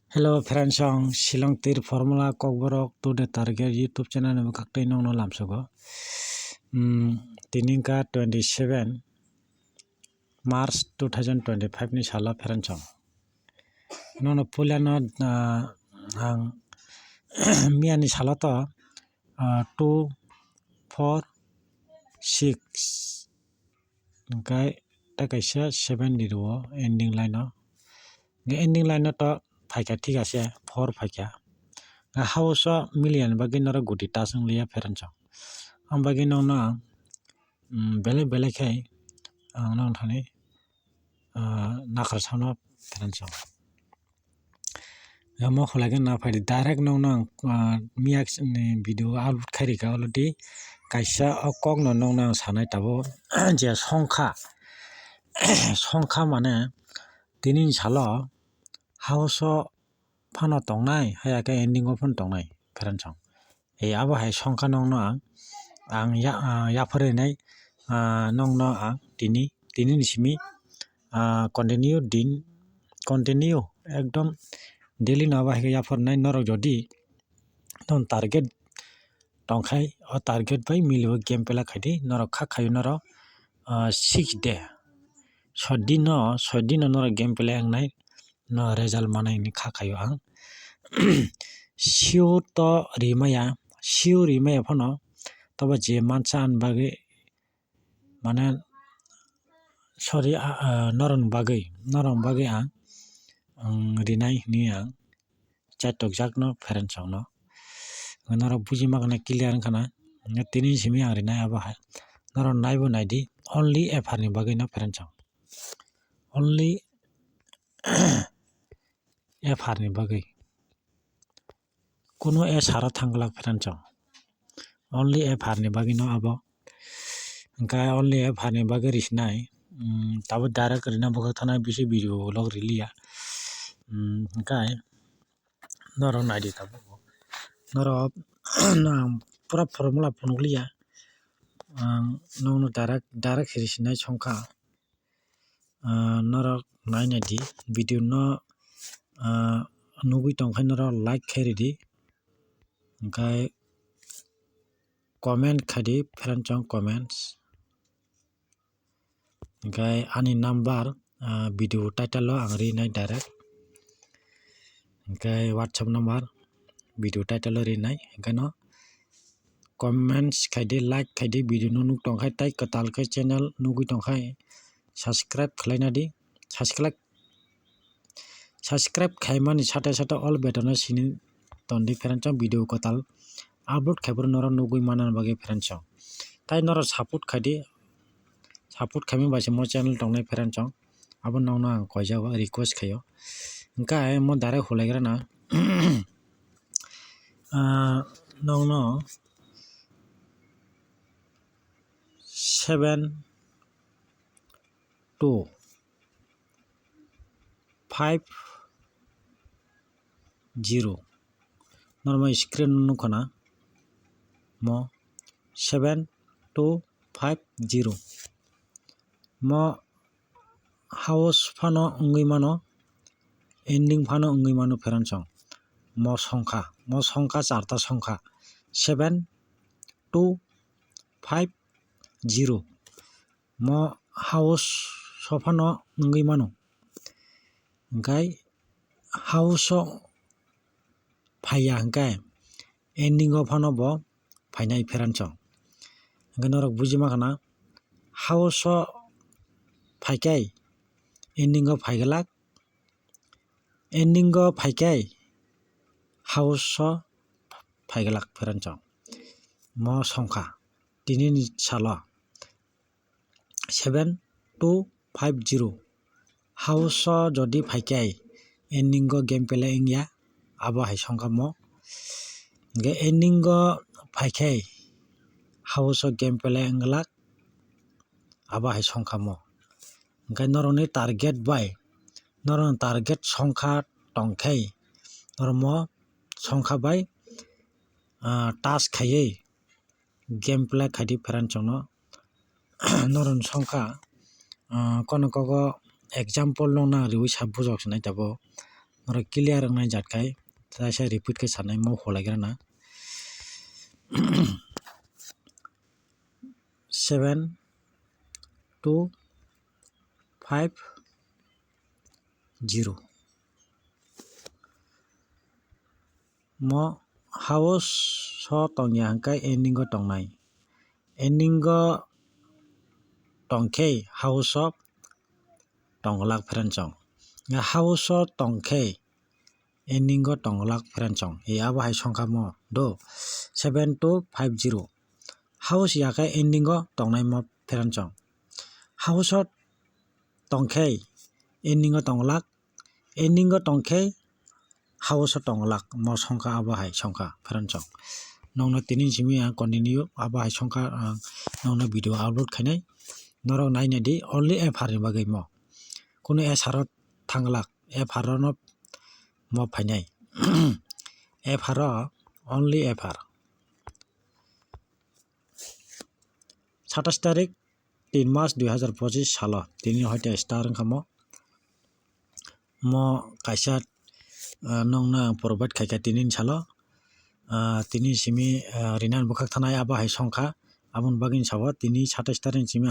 Hello friends, Shillong Tir Formula Kokborok to the Target YouTube channel ng kaktai nong no lamsogo. Tininka 27 March 2025 ni sala friends. Nono pula no ang mia ni sala to 2 4 6 kai ta kaisa 7 diruo ending line no. Ending line no to faika ঠিক আছে 4 faika house million bagi nora guti tasung liya ferancho am bagi nona bele khai nong thani nakar sano ferancho mo kholagen na phai direct nona miak ni video upload khairi ka already kaisa kok no nona sanai tabo je songkha mane tinin salo house phano tongnai haya ka ending phon tongnai feranchong abo hai songkha nongno ang yapore nai nongno tini ni simi continue ekdom daily na ba hai yapor nai norok jodi ton target tongkhai o target bai milibo game pela khaidi norok khayo norok 6 day 6 din no norok game pela angnai no result manai ni khayo ang siu to rimaya phano toba je manchan bagi mane sorry norong bagi ang rinai ni ang chatok jakno feranchong no norok bujima kana clear kana tini simi ang rinai abo hai norok naibo naidi only FR ni bagi no feranchong only FR ni bagi kuno sara thanglak feranchong only FR ni bagi no abo engka only FR ni bagi risnai tabo direct rina boga thana bisi video log rilia engka norok naidi tabo norok pura formula punuklia nongno direct risnai songkha norok naina di video no nugui tongkhai norok like khairi di engkai comment khadi feranchong comments engkai ani number video title ang rinai direct engkai WhatsApp number video title rinai engkai no comments khaidi like khaidi video no nuk tongkhai tai katal kai channel nugui tongkhai subscribe khlaina di subscribe khaimani sate all button sini tondi feranchong video katal upload khaibur norok nugui manan bagi feranchong tai norok support khaimi baisi mo channel tongnai feranchong abo nongno ang koijago request khayo engkai mo direct hulaigra na nongno 7 2 5 0 normal screen nukhana mo 7 2 5 0 mo house phano ungui mano ending phano ungui mano feranchong mo songkha charta songkha 7 2 5 0 mo house sophano ungui mano engkai house phaya engkai ending phano bo phainai feranchong engkai norok bujima kana house phaikai ending phaigalak ending phaikai house phaigalak feranchong mo songkha tini ni salo 7 2 5 0 house jodi phaikai ending game pele ingya abo hai songkha mo ge ending phaikai house game pele englak abo hai songkha mo engkai norokni target songkha tongkhai normo songkha bai task khaiui game play khaidi feranchong no noron songkha kono kogo example no na riwi sab bujok sanai tabo noro clear ngai jatkai taisa repeat ke sanai mo holagira na 7 2 5 0 mo house so tongya hangkai ending go tongnai ending go tongkhe house of tonglak phranchong nga house o tongkhe ending go tonglak phranchong e abo hai songkha mo do 7250 house yakai ending go tongnai mo phranchong house o tongkhe ending go tonglak ending go tongkhe house o tonglak mo songkha abo hai songkha phranchong nongno tini simi continue abo hai songkha nongno video upload khainai norok naina di only fr ni bagai mo kuno sr thanglak fr no mo phainai fr only fr 27 তারিখ 3 মাস 2025 সালো তিনি হয়তো star খামো mo kaisa nongna provide khaika tini salo tini simi rinan bukhak thanai abo hai songkha abon bagin sabo tini 27 tarik simi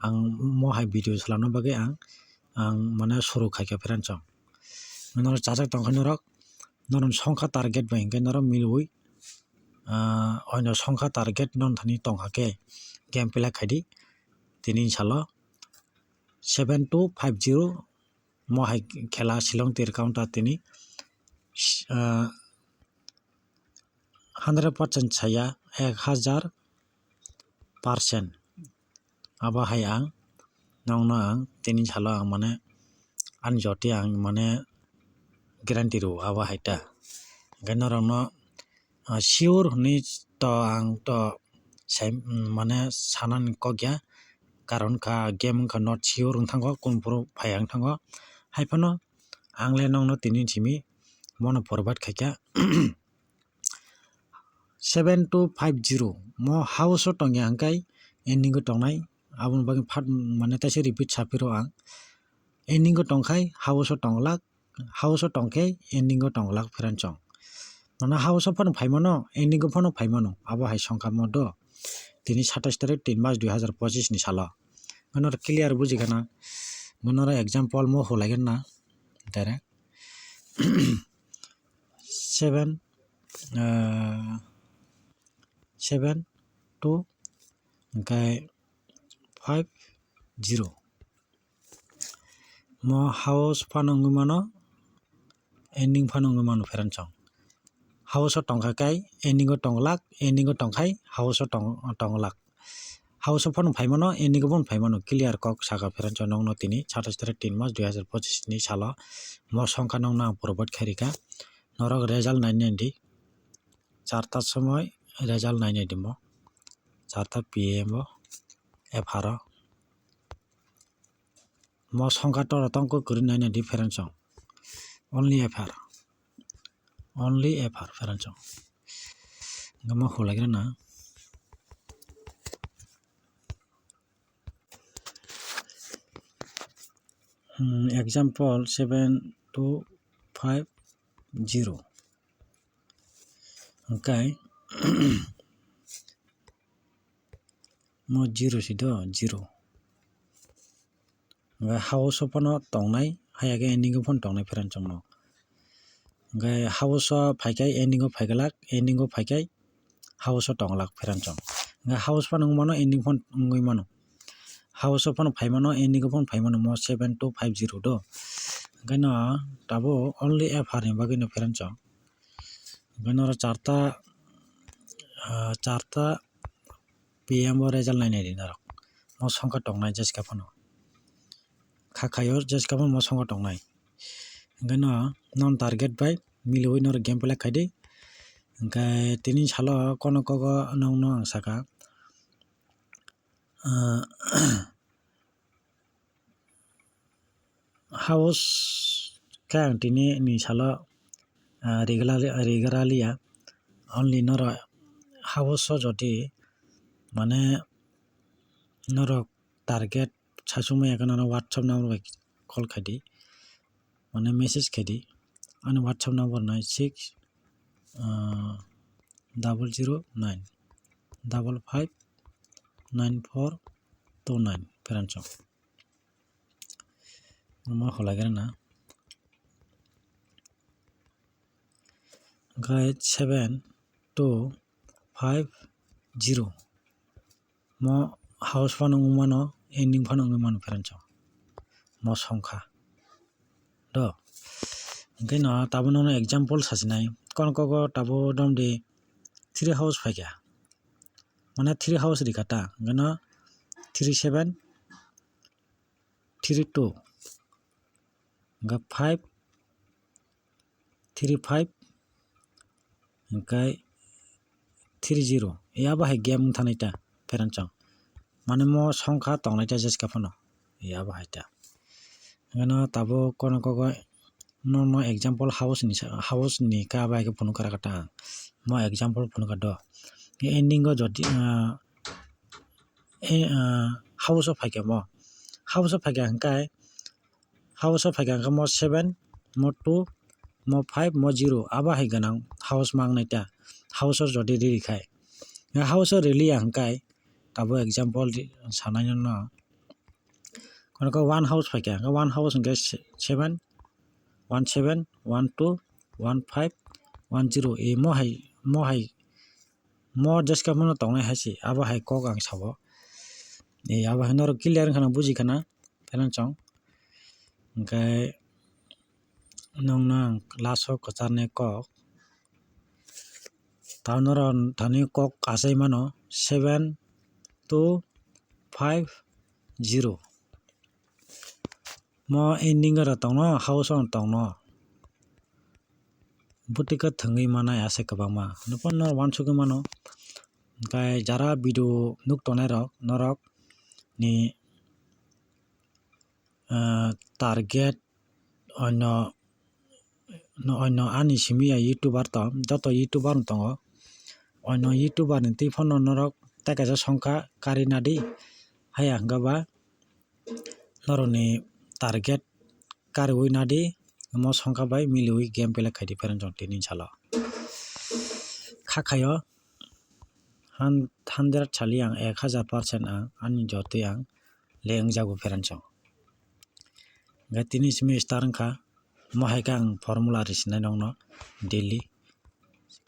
ang mo hai video salano bagai ang mane suru khaika phranchong noro chajak tongkha norok norom songkha target bai hingke norok milui oino songkha target non thani tonghake game play khaidi tini salo 7250 mo hai khela silong tir counter tini 100% saya 1000% abo hai ang nongno ang tini salo ang mane anjoti ang mane guarantee ro abo hai ta norok no sure ni to ang to mane sanan kokya karon ka game ka not sure thango kunpro phaiang thango haifano angle nongno tini simi mono forward khaika 7250 mo house o tongya hangkai ending go tongnai abon bagi phat mane taise repeat sapiro ang ending go tongkhai house o tonglak house o tongkhe ending go tonglak phranchong mana house o phano phaimano ending go phano phaimano abo hai songkha mo do tini 27 tarik 3 mass 2025 ni salo manor clear bujigana manor example mo holagen na direct 7 2 okay 5 0 mo house phanong mano ending phanong mano phranchong house o tongkha kai ending o tonglak ending o tongkhai house o tonglak house o phano phaimano ending o phano phaimano clear kok saka phranchong nongno tini 27 tarik 3 mass 2025 ni salo mo songkha nongna provide khairika norok result nainai di 4 টার সময় result nainai di mo 4 pm o fr mo songkha tora tongko kuri nainai di phranchong only fr phranchong ngama holagira na example 7250 okay mo 0 sido 0 house o phano tongnai hayage ending o phano tongnai phranchong no house o phaikai ending o phaigalak ending o phaikai house o tonglak phranchong house phano mano ending phano ngui mano house o phano phaimano ending o phano phaimano mo 7250 do gaino tabo only fr ni bagui no phranchong gaino 4 pm o result nainai di narok mo songkha tongnai jeska phano khakhayo jeska phano mo songkha tongnai gaino non target bai milui nor game play khaidi engkai tini salo kono kogo nongno ang saka house kang tini ni salo regularly only noro house o jodi mane norok target sasumaya kana WhatsApp number bai call khadi mane message khadi ani WhatsApp number nai 6009 559429 peranchong ma holagera na guide 7250 mo house panung mano ending panung mano peranchong mo songkha do okay na tabo no example sajinai kon ko tabo dom de 3 house phaikya mane 3 house rikata gana 37 32 ga 5 35 Engkai 30 ya bahai game thanaita peranchang mane mo songkha tongnaita jeska phano ya bahai ta ngana tabo kono ko no example house ni ka bai ke phone kara kata mo example phone ka do ending go jodi house of phakya mo house of phakya engkai house of phakya mo 7 mo 2 mo 5 mo 0 aba hai ganang house mangnaita house or jodi ri khai house or really angkai tabo example sanai no kono ko one house phakya one house engkai 7 17 12 15 10 e mo hai mo jeska mono tongnai hasi aba hai kok ang sabo e aba hai nor clear khana buji khana peranchong engkai nongnang laso kocharne kok taunoron thani kok asai mano 7250 mo ending ra tongno house on tongno butika thangai mana ase kabama nupon no wansuk mano kai jara video nuk tonai rok norok ni target onno ani simia youtuber to joto youtuber tongo onno youtuber ni tifon norok takaisa songkha karinadi haya gaba noroni target karwi nadi mo songkha bai miliwi game pele khaidi peranjong tini salo khakhayo 100 chali ang 1000% ang ani joti ang leang jago peranchong ga tini simi star kha mohai kang formula risinai nongno daily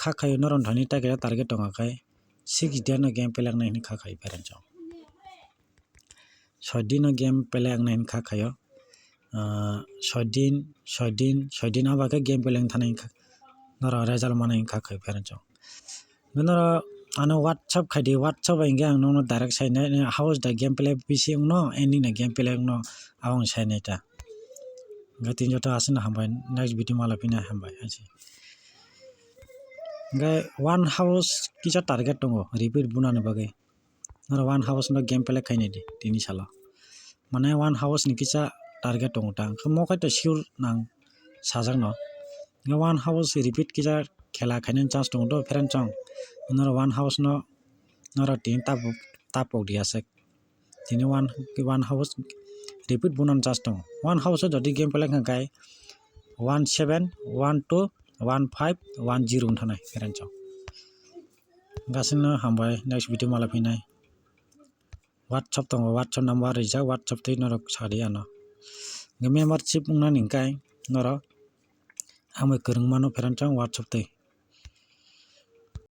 khakhayo noron thani take target tonga kai 6 day no game pelak nai khakhayo peranchong 6 din no game pelak nai khakhayo 6 din aba ka game pelak thanai nora result manai khakhayo peranchong nora ano WhatsApp khadi WhatsApp ang gang no direct sai na house da game play bisi no ending na game play no awang sai na ta gatin jota asna hambai next video mala pina hambai aji gai one house kisa target tongo repeat bunane bagai nara one house no game play khaini di tini sala mane one house ni kisa target tongo ta mo kai to sure nang sajak no one house repeat kisa khela khaini chance tongo do feran chong nara one house no nara tin tapok dia sek tini one house repeat bunan chance tongo one house jodi game play kai 17 12 15 10 thanai feran chong gasino hambai next video mala pinai WhatsApp tongo WhatsApp number rijak WhatsApp tei norok sadi ano membership ungna ningkai noro amai kereng mano feran chong WhatsApp tei